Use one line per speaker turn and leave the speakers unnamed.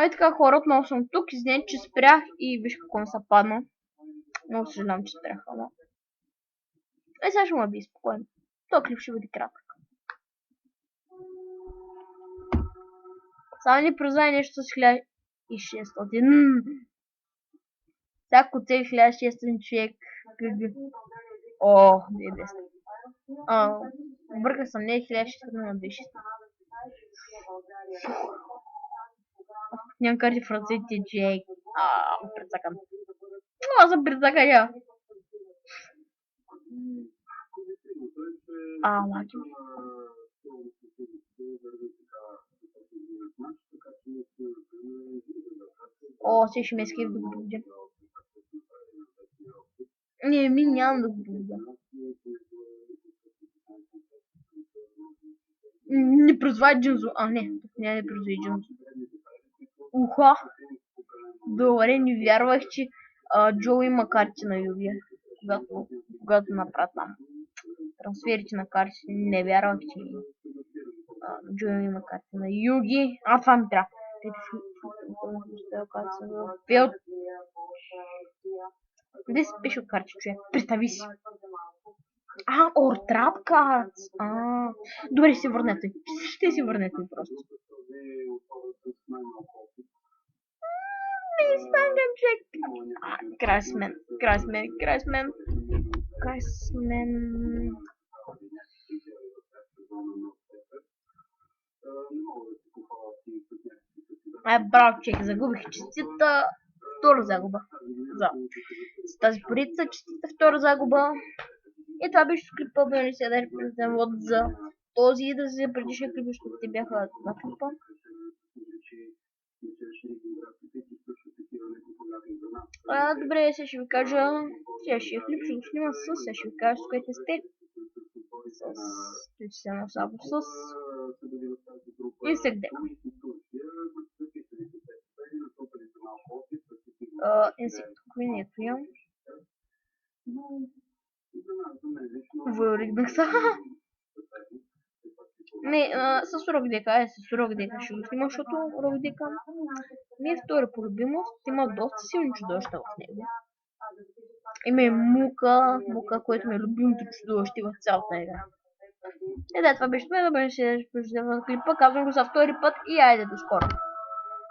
Ай така хора, отново съм тук, извинете, че спрях и виж какво ми се падна. Много съжалявам, че спрях, ама. Сега ще му би спокойно. Този клип ще бъде кратък. Само ни прозвай нещо с 1600. Всяко цели 1600 човек. О, не е 10. Бърка съм, не е 1600 на 2600. Нямам карти в ръцете, Джейк. Прецакан. Аз съм прецакан. Лаки. Сега ще ме скрип да го победя. Не, нямам да го победя. Не прозвай Джинзо. Не прозвай Джинзо. Уха. Добре, не вярвах, че Джо има карти на Юги. Когато направя там трансферите на карти, не вярвах, че Джо има карти на Юги. Това ми трябва. Къде си пише карти, човек? Представи си. Ортрап карт. Добре, си върнете. Ще си върнете просто. Не станем, човек. Крайсмен. Браво, човек, загубих честита втора загуба. С тази поредица честита втора загуба. И това беше клипа, не се даде вот за този и да се предишния клип, защото те бяха два клипа. Добре, сега ще ви кажа следващия клип, ще го снимам сега ще ви кажа с което сте. С Insect. Insect, нето имам. Въригнах са. Не, с Рокдека, с Рокдека ще го снимам, защото Рокдека ми е втора по любимост, има доста силни чудовища в него. Има и Мука, което ми е любимото чудовище в цялата игра. Това беше това, да бъде ще клипа, казвам го за втори път и айде до скоро.